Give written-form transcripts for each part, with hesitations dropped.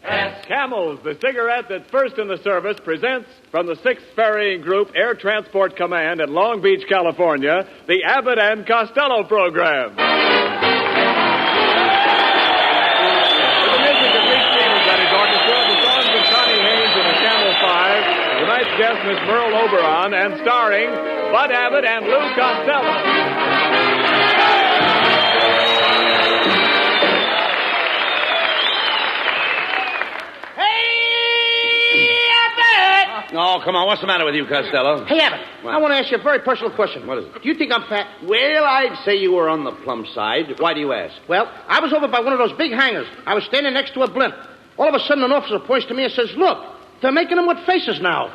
S. Camels, the cigarette that's first in the service, presents from the 6th Ferrying Group Air Transport Command at Long Beach, California, the Abbott and Costello program. With the music of Lee Stevens and his orchestra, the songs of Connie Haynes and the Camel Five, tonight's guest, Miss Merle Oberon, and starring Bud Abbott and Lou Costello. Oh, come on. What's the matter with you, Costello? Hey, Abbott, What? I want to ask you a very personal question. What is it? Do you think I'm fat? Well, I'd say you were on the plump side. Why do you ask? Well, I was over by one of those big hangars. I was standing next to a blimp. All of a sudden, an officer points to me and says, "Look, they're making them with faces now."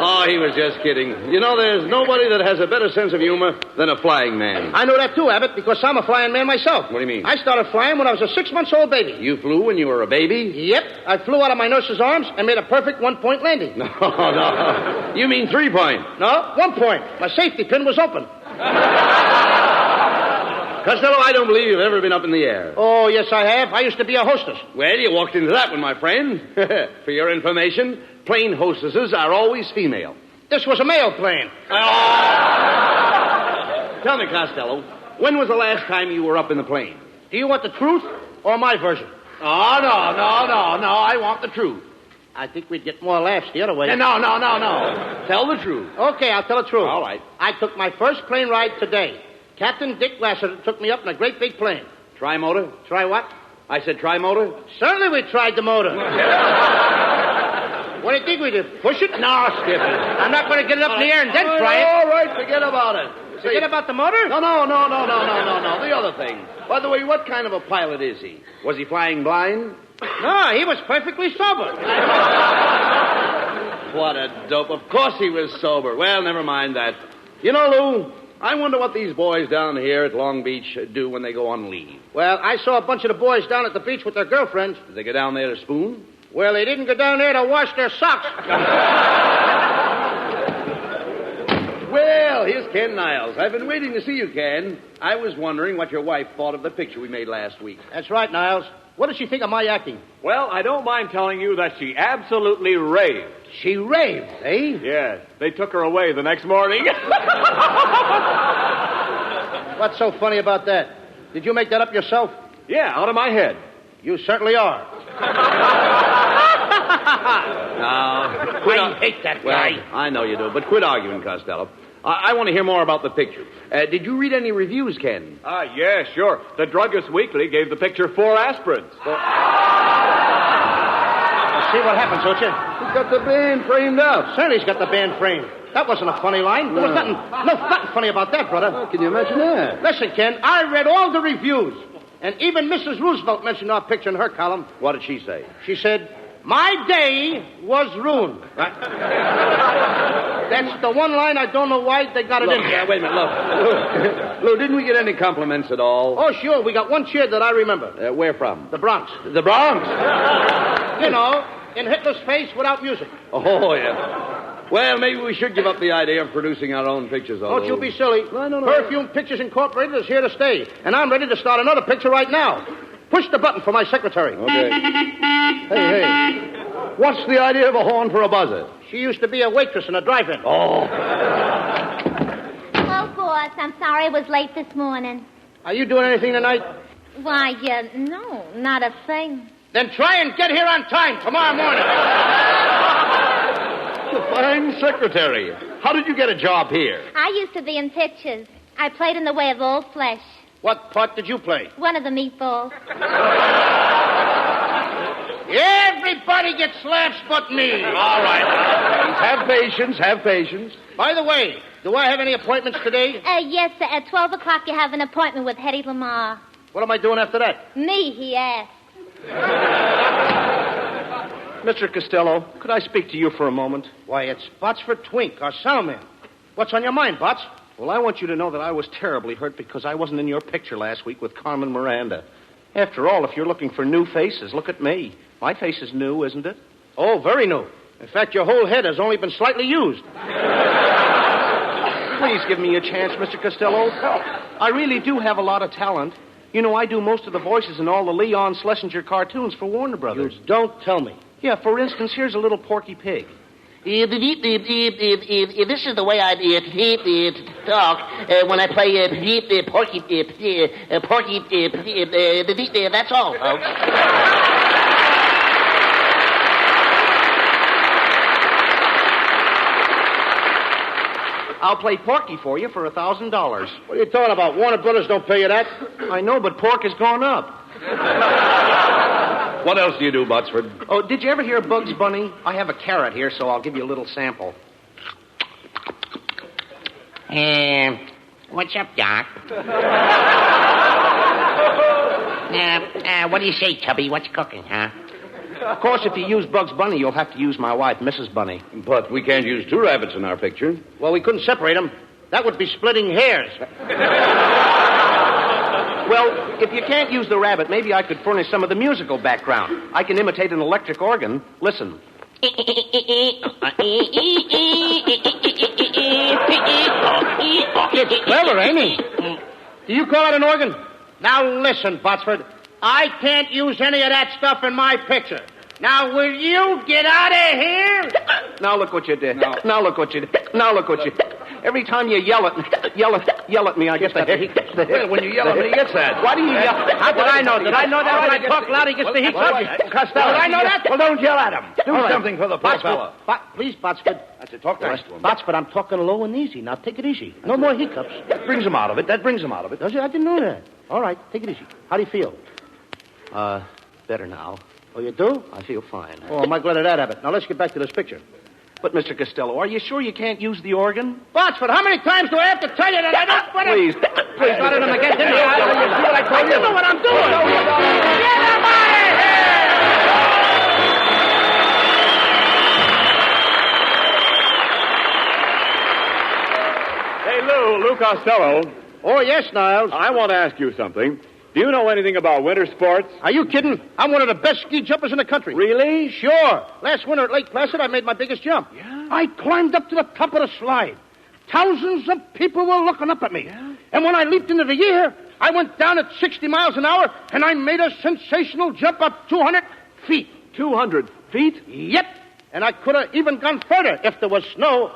Oh, he was just kidding. You know, there's nobody that has a better sense of humor than a flying man. I know that too, Abbott, because I'm a flying man myself. What do you mean? I started flying when I was a 6-month-old baby. You flew when you were a baby? Yep, I flew out of my nurse's arms and made a perfect 1-point landing. No. You mean 3-point? No, 1 point. My safety pin was open. Costello, I don't believe you've ever been up in the air. Oh, yes, I have. I used to be a hostess. Well, you walked into that one, my friend. For your information, plane hostesses are always female. This was a male plane. Tell me, Costello, when was the last time you were up in the plane? Do you want the truth or my version? Oh, no. I want the truth. I think we'd get more laughs the other way. No. Tell the truth. Okay, I'll tell the truth. All right. I took my first plane ride today. Captain Dick Lassiter took me up in a great big plane. Tri-motor? Try what? I said tri-motor? Certainly we tried the motor. What do you think we did? Push it? No, skip it. I'm not going to get it up in the air and then try it. All right, forget about it. Forget about the motor? No. The other thing. By the way, what kind of a pilot is he? Was he flying blind? No, he was perfectly sober. What a dope. Of course he was sober. Well, never mind that. You know, Lou, I wonder what these boys down here at Long Beach do when they go on leave. Well, I saw a bunch of the boys down at the beach with their girlfriends. Did they go down there to spoon? Well, they didn't go down there to wash their socks. Well, here's Ken Niles. I've been waiting to see you, Ken. I was wondering what your wife thought of the picture we made last week. That's right, Niles. What did she think of my acting? Well, I don't mind telling you that she absolutely raved. She raved, eh? Yes, they took her away the next morning. What's so funny about that? Did you make that up yourself? Yeah, out of my head. You certainly are. I hate that Well, guy. I know you do, but quit arguing, Costello. I want to hear more about the picture. Did you read any reviews, Ken? Yeah, sure. The Druggist Weekly gave the picture 4 aspirins. See what happens, don't you? He's got the band framed up. Certainly he's got the band framed. That wasn't a funny line. There was nothing funny about that, brother. Oh, can you imagine that? Listen, Ken, I read all the reviews. And even Mrs. Roosevelt mentioned our picture in her column. What did she say? She said, "My day was ruined." That's the one line I don't know why they got it in. Yeah, wait a minute, look. Lou, didn't we get any compliments at all? Oh, sure. We got one cheer that I remember. Where from? The Bronx. The Bronx? You know, in Hitler's face without music. Oh, yeah. Well, maybe we should give up the idea of producing our own pictures, Don't you be silly. No. Perfume Pictures Incorporated is here to stay. And I'm ready to start another picture right now. Push the button for my secretary. Okay. Hey. What's the idea of a horn for a buzzer? She used to be a waitress in a drive-in. Oh. Oh, boss, I'm sorry I was late this morning. Are you doing anything tonight? Why, no, not a thing. Then try and get here on time tomorrow morning. The fine secretary. How did you get a job here? I used to be in pictures. I played in The Way of All Flesh. What part did you play? One of the meatballs. Everybody gets laughs but me. All right. Have patience. By the way, do I have any appointments today? Yes, sir. At 12 o'clock you have an appointment with Hedy Lamarr. What am I doing after that? Me, he asked. Mr. Costello, could I speak to you for a moment? Why, it's Botsford Twink, our soundman. What's on your mind, Bots? Well, I want you to know that I was terribly hurt because I wasn't in your picture last week with Carmen Miranda. After all, if you're looking for new faces, look at me. My face is new, isn't it? Oh, very new. In fact, your whole head has only been slightly used. Please give me a chance, Mr. Costello. I really do have a lot of talent. You know, I do most of the voices in all the Leon Schlesinger cartoons for Warner Brothers. You don't tell me. Yeah, for instance, here's a little Porky Pig. This is the way I talk when I play Porky. That's all, folks. I'll play Porky for you for $1,000. What are you talking about? Warner Brothers don't pay you that. I know, but pork has gone up. What else do you do, Botsford? Oh, did you ever hear Bugs Bunny? I have a carrot here, so I'll give you a little sample. What's up, Doc? What do you say, Tubby? What's cooking, huh? Of course, if you use Bugs Bunny, you'll have to use my wife, Mrs. Bunny. But we can't use two rabbits in our picture. Well, we couldn't separate them. That would be splitting hairs. Well, if you can't use the rabbit, maybe I could furnish some of the musical background. I can imitate an electric organ. Listen. It's clever, ain't he? Do you call it an organ? Now, listen, Botsford. I can't use any of that stuff in my picture. Now, will you get out of here? Now look what you did. Now look what you did. Now look what you did. Every time you yell at me, I get the hiccups. When you yell at me, he gets that. Why do you yell? How did I know? Did I know that when I talk loud, he gets the hiccups? Costello, Did I know that? Well, don't yell at him. Do All right. something for the poor fella. Please, Botsford. That's it. Talk nice to him. Botsford, I'm talking low and easy. Now, take it easy. No more hiccups. That brings him out of it. That brings him out of it. Does it? I didn't know that. All right, take it easy. How do you feel? Better now. Oh, you do? I feel fine. Oh, am I glad of that, Abbott. Now, let's get back to this picture. But, Mr. Costello, are you sure you can't use the organ? Botsford, how many times do I have to tell you that I don't... Please. Please, got him again, didn't you? You see what I told you? I know what I'm doing. Get him out of here! Hey, Lou Costello. Oh, yes, Niles. I want to ask you something. Do you know anything about winter sports? Are you kidding? I'm one of the best ski jumpers in the country. Really? Sure. Last winter at Lake Placid, I made my biggest jump. Yeah? I climbed up to the top of the slide. Thousands of people were looking up at me. Yeah? And when I leaped into the air, I went down at 60 miles an hour, and I made a sensational jump up 200 feet. 200 feet? Yep. And I could have even gone further if there was snow.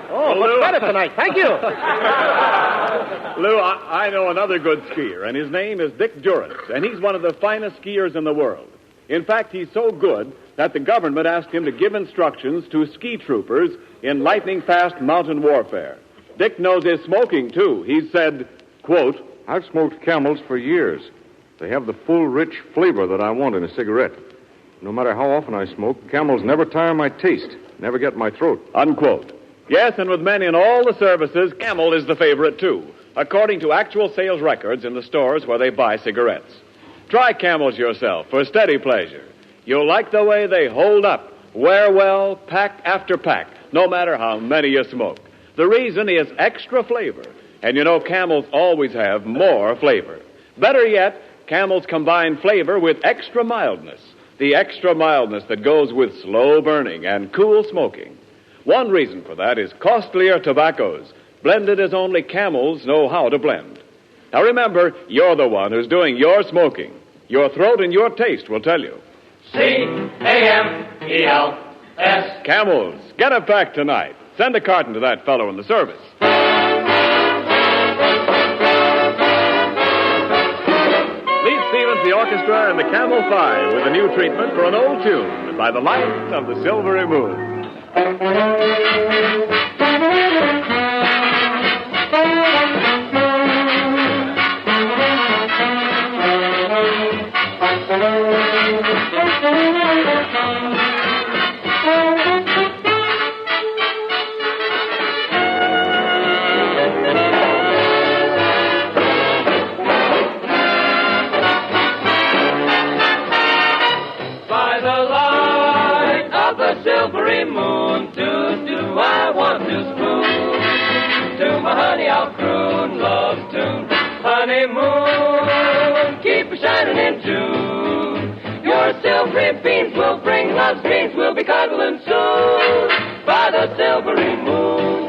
Oh, much better tonight. Thank you. Lou, I know another good skier, and his name is Dick Durrance, and he's one of the finest skiers in the world. In fact, he's so good that the government asked him to give instructions to ski troopers in lightning-fast mountain warfare. Dick knows his smoking, too. He said, quote, I've smoked Camels for years. They have the full, rich flavor that I want in a cigarette. No matter how often I smoke, Camels never tire my taste, never get my throat. Unquote. Yes, and with men in all the services, Camel is the favorite, too, according to actual sales records in the stores where they buy cigarettes. Try Camels yourself for steady pleasure. You'll like the way they hold up, wear well, pack after pack, no matter how many you smoke. The reason is extra flavor, and you know Camels always have more flavor. Better yet, Camels combine flavor with extra mildness, the extra mildness that goes with slow burning and cool smoking. One reason for that is costlier tobaccos, blended as only Camels know how to blend. Now remember, you're the one who's doing your smoking. Your throat and your taste will tell you. C-A-M-E-L-S. Camels, get a pack tonight. Send a carton to that fellow in the service. Lead Stevens, the orchestra, and the Camel 5 with a new treatment for an old tune by the light of the silvery moon. By the light of the silvery moon, I want to spoon. To my honey I'll croon love's tune. Honeymoon, keep a shining in June. Your silvery beams will bring love's dreams. We'll be cuddling soon by the silvery moon.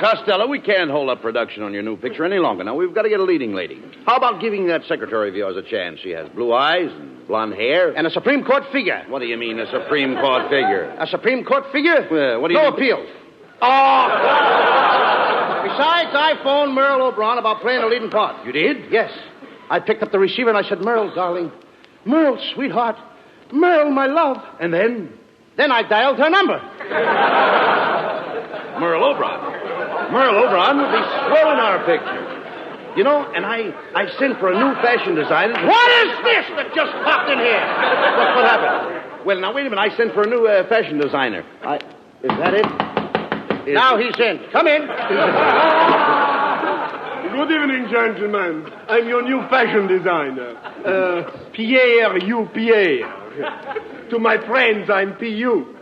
Costello, we can't hold up production on your new picture any longer. Now, we've got to get a leading lady. How about giving that secretary of yours a chance? She has blue eyes and blonde hair. And a Supreme Court figure. What do you mean, a Supreme Court figure? A Supreme Court figure? What do you No mean? appeal. Oh! Besides, I phoned Merle Oberon about playing a leading part. You did? Yes. I picked up the receiver and I said, Merle, darling. Merle, sweetheart. Merle, my love. And then? Then I dialed her number. Merle Oberon. Merle Oberon would be swell in our picture. You know, and I sent for a new fashion designer. What is this that just popped in here? What happened? Well, now, wait a minute. I sent for a new fashion designer. Is that it? Now he's in. Come in. Good evening, gentlemen. I'm your new fashion designer. Pierre, you Pierre. To my friends, I'm P.U.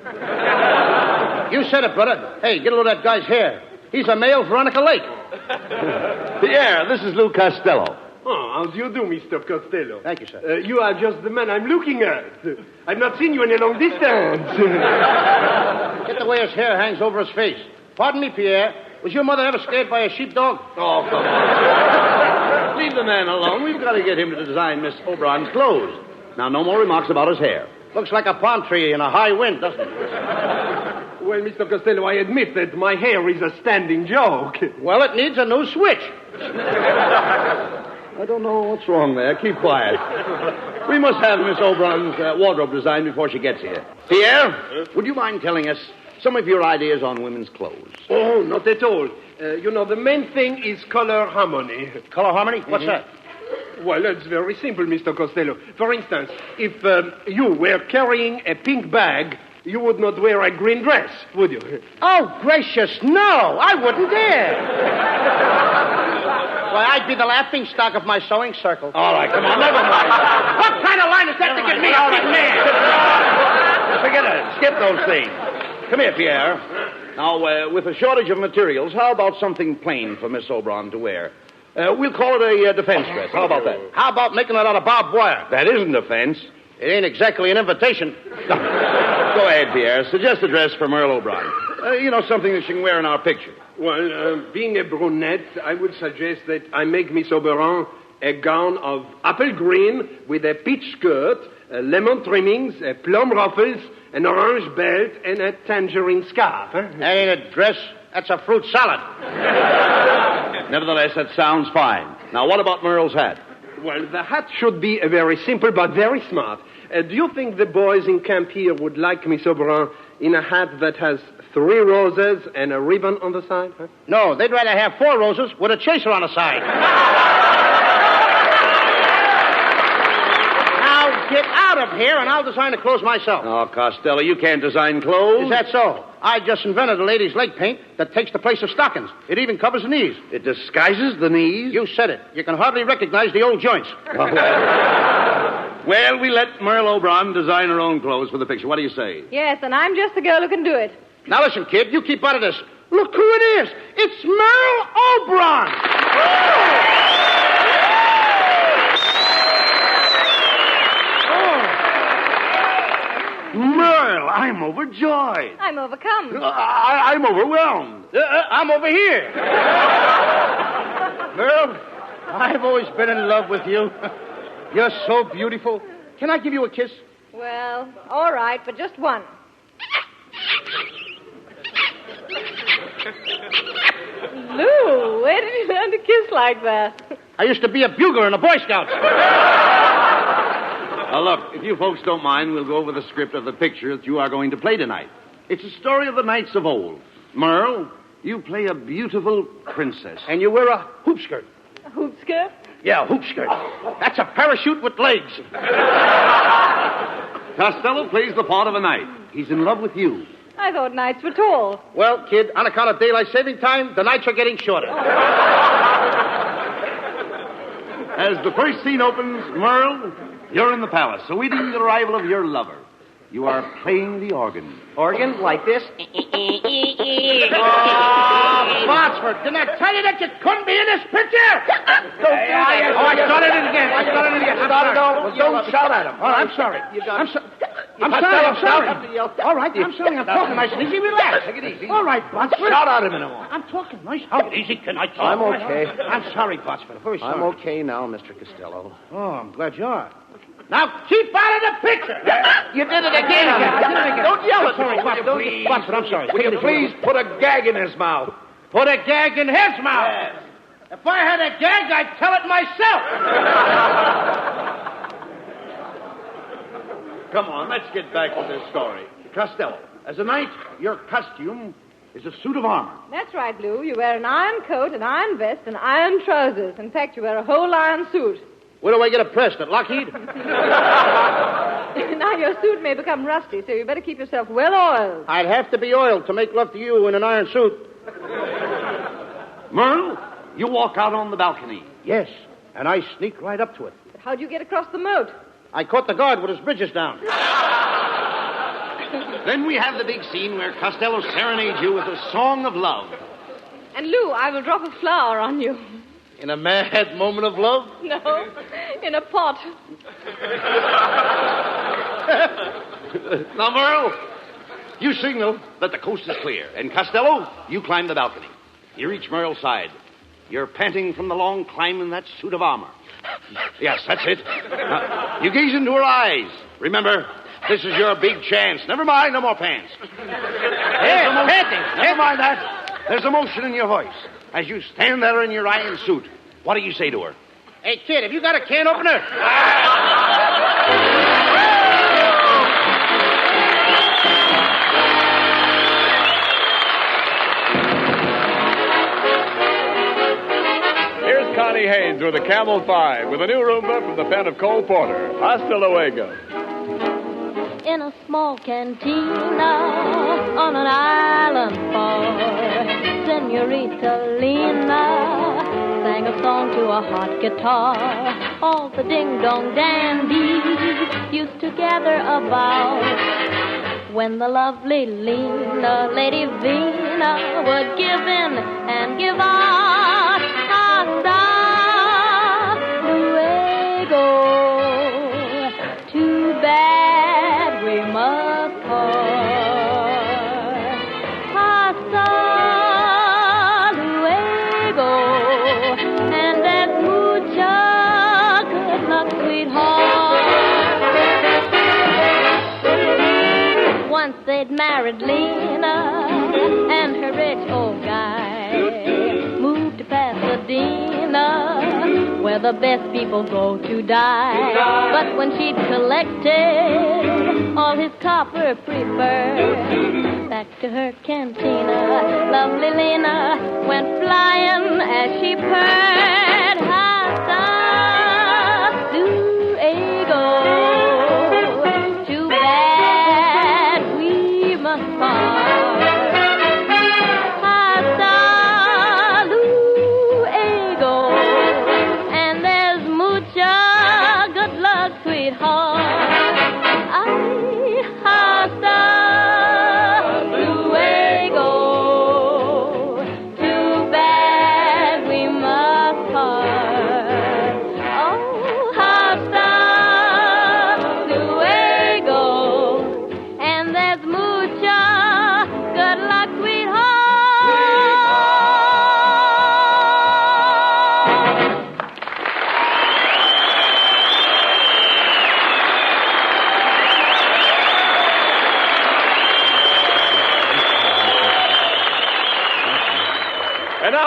You said it, brother. Hey, get a load of that guy's hair. He's a male Veronica Lake. Pierre, this is Lou Costello. Oh, how do you do, Mr. Costello? Thank you, sir. You are just the man I'm looking at. I've not seen you in a long distance. Get the way his hair hangs over his face. Pardon me, Pierre. Was your mother ever scared by a sheepdog? Oh, come on. Leave the man alone. We've got to get him to design Miss Oberon's clothes. Now, no more remarks about his hair. Looks like a palm tree in a high wind, doesn't it? Well, Mr. Costello, I admit that my hair is a standing joke. Well, it needs a new switch. I don't know what's wrong there. Keep quiet. We must have Miss Oberon's wardrobe designed before she gets here. Pierre, would you mind telling us some of your ideas on women's clothes? Oh, not at all. The main thing is color harmony. Color harmony? What's that? Well, it's very simple, Mr. Costello. For instance, if you were carrying a pink bag, you would not wear a green dress, would you? Oh, gracious, no. I wouldn't dare. Why, I'd be the laughing stock of my sewing circle. All right, come on, never mind. What kind of line is that to get me a big man? Forget it. Skip those things. Come here, Pierre. Now, with a shortage of materials, how about something plain for Miss Oberon to wear? We'll call it a defense dress. How about that? How about making it out of barbed wire? That isn't defense. It ain't exactly an invitation. Go ahead, Pierre. Suggest a dress for Merle Oberon. Something that she can wear in our picture. Well, being a brunette, I would suggest that I make Miss Oberon a gown of apple green with a peach skirt, lemon trimmings, plum ruffles, an orange belt, and a tangerine scarf. Huh? That ain't a dress. That's a fruit salad. Nevertheless, that sounds fine. Now, what about Merle's hat? Well, the hat should be very simple but very smart. Do you think the boys in camp here would like Miss Oberon in a hat that has 3 roses and a ribbon on the side? Huh? No, they'd rather have 4 roses with a chaser on the side. Now, get out of here and I'll design the clothes myself. Oh, Costello, you can't design clothes. Is that so? I just invented a lady's leg paint that takes the place of stockings. It even covers the knees. It disguises the knees? You said it. You can hardly recognize the old joints. Well, we let Merle Oberon design her own clothes for the picture. What do you say? Yes, and I'm just the girl who can do it. Now listen, kid, you keep out of this. Look who it is. It's Merle Oberon. Merle, I'm overjoyed. I'm overcome. I'm overwhelmed. I'm over here. Merle, I've always been in love with you. You're so beautiful. Can I give you a kiss? Well, all right, but just one. Lou, where did you learn to kiss like that? I used to be a bugler in the Boy Scouts. Now, look, if you folks don't mind, we'll go over the script of the picture that you are going to play tonight. It's a story of the knights of old. Merle, you play a beautiful princess. And you wear a hoop skirt. A hoop skirt? Yeah, a hoop skirt. That's a parachute with legs. Costello plays the part of a knight. He's in love with you. I thought nights were tall. Well, kid, on account of daylight saving time, the nights are getting shorter. As the first scene opens, Merle, you're in the palace, awaiting the arrival of your lover. You are playing the organ. Organ? Like this? Botsford, didn't I tell you that you couldn't be in this picture? I started it again. I'm sorry. Don't shout at him. Oh, I'm sorry. I'm sorry. I'm sorry. All right, I'm sorry. I'm talking nice and easy. Relax. Take it easy. All right, Botsford. Shout at him in a moment. I'm talking nice. How easy can I talk? I'm okay. I'm sorry, Botsford. Very sorry. I'm okay now, Mr. Costello. Oh, I'm glad you are. Now keep out of the picture. You did it again. Don't yell at Sorry, me, will you, Botsford. please? Botsford, I'm sorry. Will you please put a gag in his mouth? Put a gag in his mouth. Yes. If I had a gag, I'd tell it myself. Come on, let's get back to this story. Costello, as a knight, your costume is a suit of armor. That's right, Lou. You wear an iron coat, an iron vest, and iron trousers. In fact, you wear a whole iron suit. Where do I get it pressed? At Lockheed? Now, your suit may become rusty, so you better keep yourself well oiled. I'd have to be oiled to make love to you in an iron suit. Merle, you walk out on the balcony. Yes, and I sneak right up to it. But how'd you get across the moat? I caught the guard with his bridges down. Then we have the big scene where Costello serenades you with a song of love. And, Lou, I will drop a flower on you. In a mad moment of love? No, in a pot. Now, Merle, you signal that the coast is clear. And Costello, you climb the balcony. You reach Merle's side. You're panting from the long climb in that suit of armor. Yes, that's it. Now, you gaze into her eyes. Remember, this is your big chance. Never mind, no more pants. Never mind that. There's emotion in your voice. As you stand there in your iron suit, what do you say to her? Hey, kid, have you got a can opener? Here's Connie Haynes with a Camel 5 with a new Roomba from the pen of Cole Porter. Hasta luego. In a small cantina on an island far, Senorita Lena sang a song to a hot guitar. All the ding-dong dandies used to gather about when the lovely Lena, Lady Vina, would give in and give out. Hasta luego. Too bad we must part. Hasta luego. And that mucha good luck, sweetheart. Once they'd married Lena, and her rich old guy moved to Pasadena, where the best people go to die. But when she'd collected all his copper preferred, back to her cantina, lovely Lena went flying as she purred. Hasta luego. Too bad we must part.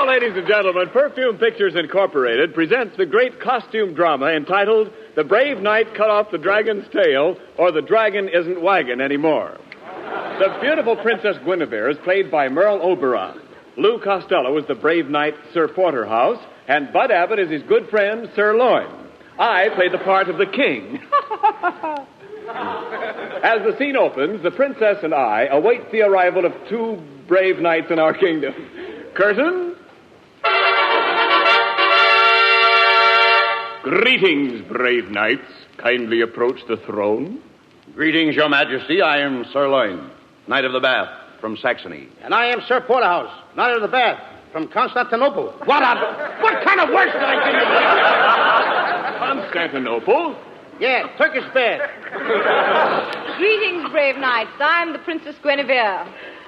Ladies and gentlemen, Perfume Pictures Incorporated presents the great costume drama entitled The Brave Knight Cut Off the Dragon's Tail, or The Dragon Isn't Waggin' Anymore. The beautiful Princess Guinevere is played by Merle Oberon. Lou Costello is the brave knight Sir Porterhouse, and Bud Abbott is his good friend Sir Loin. I played the part of the king. As the scene opens, the princess and I await the arrival of two brave knights in our kingdom. Curtain. Greetings, brave knights. Kindly approach the throne. Greetings, Your Majesty. I am Sir Loin, Knight of the Bath from Saxony. And I am Sir Porterhouse, Knight of the Bath from Constantinople. What kind of words did I give you? Constantinople? Yeah, Turkish bath. Greetings, brave knights. I'm the Princess Guinevere.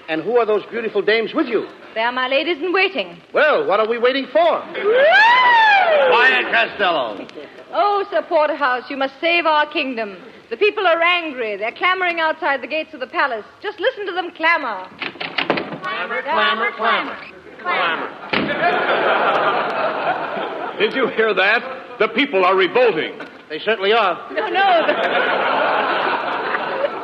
And who are those beautiful dames with you? They are my ladies in waiting. Well, what are we waiting for? Quiet, Costello. Oh, Sir Porterhouse, you must save our kingdom. The people are angry. They're clamoring outside the gates of the palace. Just listen to them clamor. Clamor, clamor, clamor. Clamor. Did you hear that? The people are revolting. They certainly are.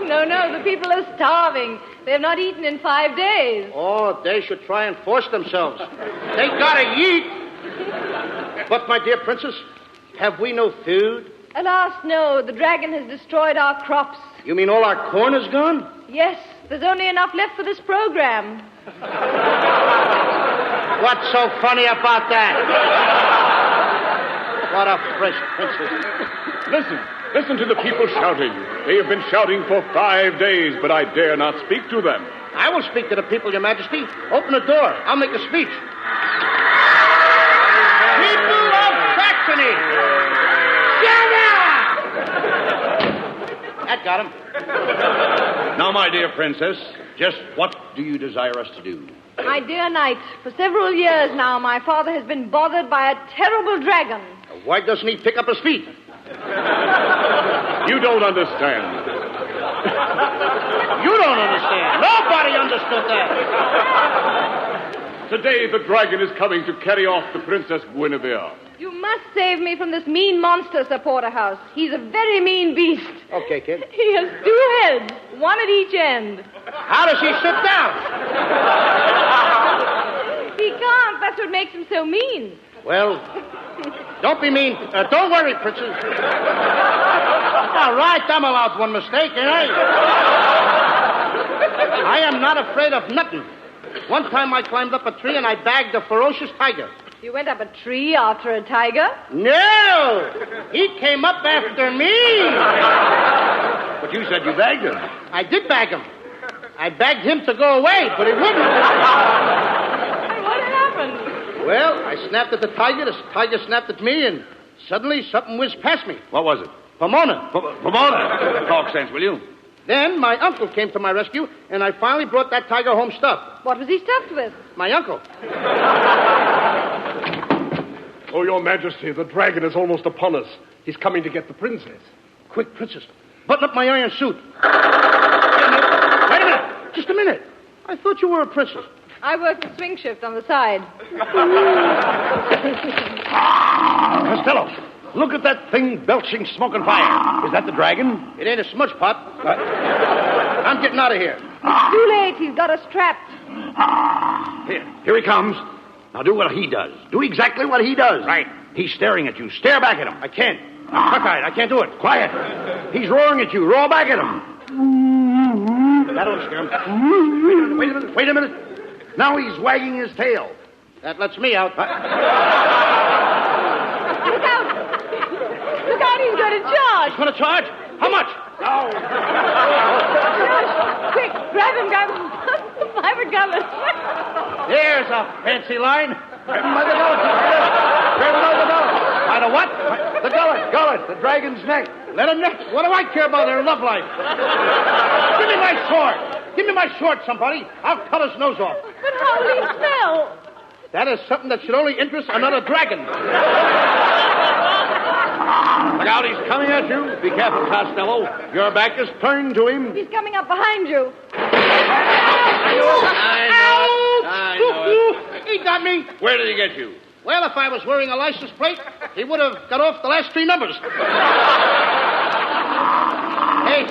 No, the people are starving. They have not eaten in 5 days. Oh, they should try and force themselves. They gotta eat. But, my dear princess, have we no food? Alas, no. The dragon has destroyed our crops. You mean all our corn is gone? Yes, there's only enough left for this program. What's so funny about that? What a fresh princess. Listen to the people shouting. They have been shouting for 5 days, but I dare not speak to them. I will speak to the people, Your Majesty. Open the door. I'll make a speech. People of Saxony! Shut up! That got him. Now, my dear princess, just what do you desire us to do? My dear knight, for several years now, my father has been bothered by a terrible dragon. Why doesn't he pick up his feet? You don't understand. You don't understand. Nobody understood that. Today, the dragon is coming to carry off the Princess Guinevere. You must save me from this mean monster, Sir Porterhouse. He's a very mean beast. Okay, kid. He has 2 heads, one at each end. How does he sit down? He can't. That's what makes him so mean. Well, don't be mean. Don't worry, princess. All right, I'm allowed one mistake, ain't I? I am not afraid of nothing. One time I climbed up a tree and I bagged a ferocious tiger. You went up a tree after a tiger? No! He came up after me. But you said you bagged him. I did bag him. I begged him to go away, but he wouldn't. And what happened? Well, I snapped at the tiger snapped at me, and suddenly something whizzed past me. What was it? Pomona. Pomona. Talk sense, will you? Then my uncle came to my rescue, and I finally brought that tiger home stuffed. What was he stuffed with? My uncle. Oh, Your Majesty, the dragon is almost upon us. He's coming to get the princess. Quick, princess. Button up my iron suit. Wait a minute. Just a minute. I thought you were a princess. I work the swing shift on the side. Costello, look at that thing belching smoke and fire. Is that the dragon? It ain't a smudge pot. I'm getting out of here. It's too late. He's got us trapped. Here he comes. Now do what he does. Do exactly what he does. Right. He's staring at you. Stare back at him. I can't. Cockeyed. I can't do it. Quiet. He's roaring at you. Roar back at him. That'll scare him. Wait a minute. Now he's wagging his tail. That lets me out. Look out! Look out, he's going to charge. He's going to charge? How much? Oh. Quick, grab him. Private Governor. There's a fancy line. Grab him by the gullet. Grab him by the gullet. By the what? The gullet. The dragon's neck. Let him neck. What do I care about their love life? Give me my sword. Give me my sword, somebody. I'll cut his nose off. But how will he smell? That is something that should only interest another dragon. Look out, he's coming at you. Be careful, Costello. Your back is turned to him. He's coming up behind you. I know it. He got me. Where did he get you? Well, if I was wearing a license plate, he would have got off the last 3 numbers. Hey,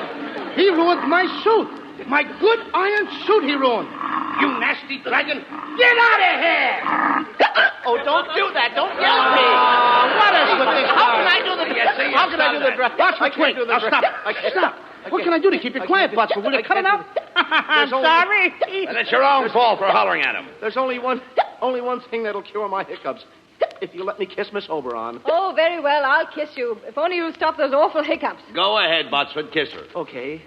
he ruined my suit. My good iron suit he ruined. You nasty dragon. Get out of here! Oh, don't do that. Don't yell at me. What is with this How guy? can I do the... How can I do the... Watch me, wait. Now, stop. Stop. What can I do to keep you quiet, Botsford? Will you cut it out? I'm sorry. And it's your own fault for hollering at him. There's only one thing that'll cure my hiccups. If you let me kiss Miss Oberon. Oh, very well. I'll kiss you. If only you'll stop those awful hiccups. Go ahead, Botsford. Kiss her. Okay.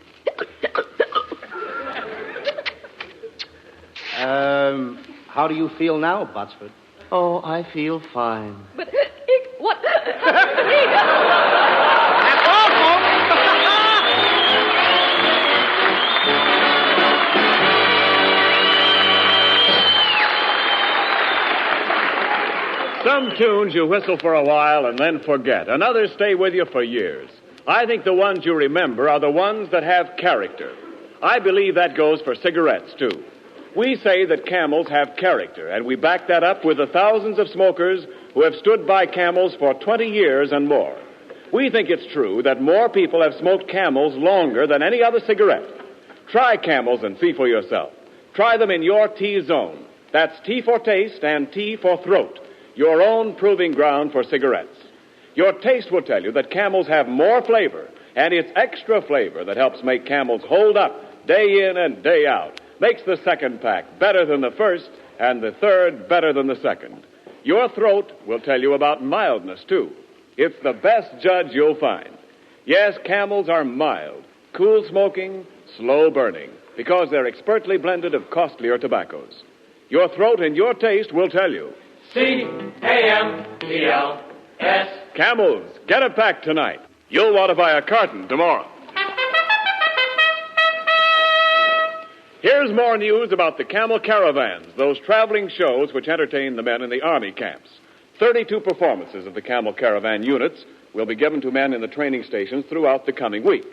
How do you feel now, Botsford? Oh, I feel fine. But, what? That's all, folks. tunes you whistle for a while and then forget, and others stay with you for years. I think the ones you remember are the ones that have character. I believe that goes for cigarettes, too. We say that Camels have character, and we back that up with the thousands of smokers who have stood by Camels for 20 years and more. We think it's true that more people have smoked Camels longer than any other cigarette. Try Camels and see for yourself. Try them in your T-zone. That's T for taste and T for throat, your own proving ground for cigarettes. Your taste will tell you that Camels have more flavor, and it's extra flavor that helps make Camels hold up day in and day out. Makes the second pack better than the first, and the third better than the second. Your throat will tell you about mildness, too. It's the best judge you'll find. Yes, Camels are mild, cool smoking, slow burning, because they're expertly blended of costlier tobaccos. Your throat and your taste will tell you. C-A-M-E-L-S. Camels, get a pack tonight. You'll want to buy a carton tomorrow. Here's more news about the Camel Caravans, those traveling shows which entertain the men in the Army camps. 32 performances of the Camel Caravan units will be given to men in the training stations throughout the coming week.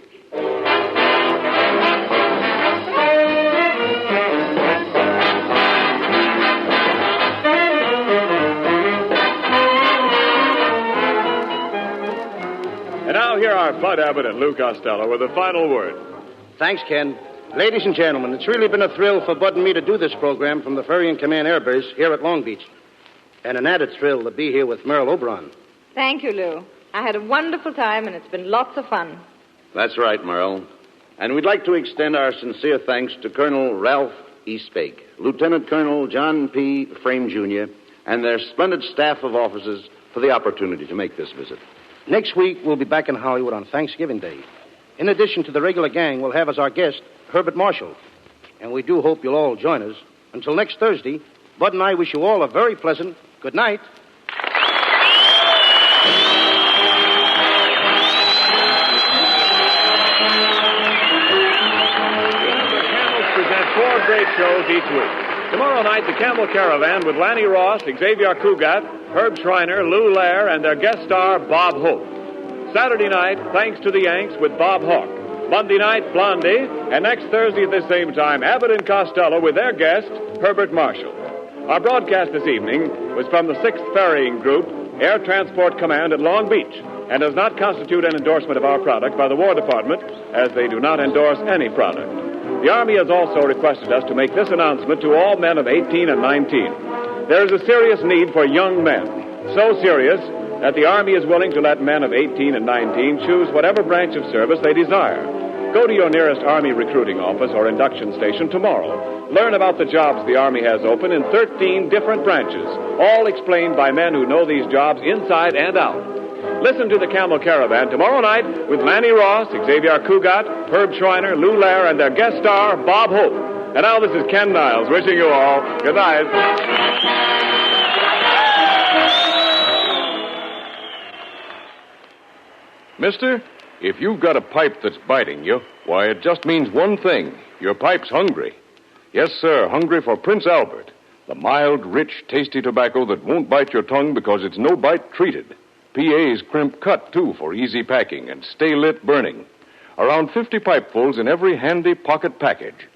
And now here are Bud Abbott and Lou Costello with a final word. Thanks, Ken. Ladies and gentlemen, it's really been a thrill for Bud and me to do this program from the Ferry and Command Air Base here at Long Beach. And an added thrill to be here with Merle Oberon. Thank you, Lou. I had a wonderful time, and it's been lots of fun. That's right, Merle. And we'd like to extend our sincere thanks to Colonel Ralph E. Spake, Lieutenant Colonel John P. Frame, Jr., and their splendid staff of officers for the opportunity to make this visit. Next week, we'll be back in Hollywood on Thanksgiving Day. In addition to the regular gang, we'll have as our guest Herbert Marshall. And we do hope you'll all join us. Until next Thursday, Bud and I wish you all a very pleasant good night. Remember, Camels present 4 great shows each week. Tomorrow night, the Camel Caravan with Lanny Ross, Xavier Cugat, Herb Schreiner, Lou Lair, and their guest star, Bob Hope. Saturday night, Thanks to the Yanks with Bob Hawke. Monday night, Blondie. And next Thursday at the same time, Abbott and Costello with their guest, Herbert Marshall. Our broadcast this evening was from the 6th Ferrying Group, Air Transport Command at Long Beach, and does not constitute an endorsement of our product by the War Department, as they do not endorse any product. The Army has also requested us to make this announcement to all men of 18 and 19. There is a serious need for young men, so serious that the Army is willing to let men of 18 and 19 choose whatever branch of service they desire. Go to your nearest Army recruiting office or induction station tomorrow. Learn about the jobs the Army has open in 13 different branches, all explained by men who know these jobs inside and out. Listen to the Camel Caravan tomorrow night with Lanny Ross, Xavier Cugat, Herb Schreiner, Lou Lair, and their guest star, Bob Hope. And now this is Ken Niles wishing you all good night. Mister, if you've got a pipe that's biting you, why, it just means one thing. Your pipe's hungry. Yes, sir, hungry for Prince Albert, the mild, rich, tasty tobacco that won't bite your tongue because it's no-bite treated. PA's crimp cut, too, for easy packing and stay-lit burning. Around 50 pipefuls in every handy pocket package.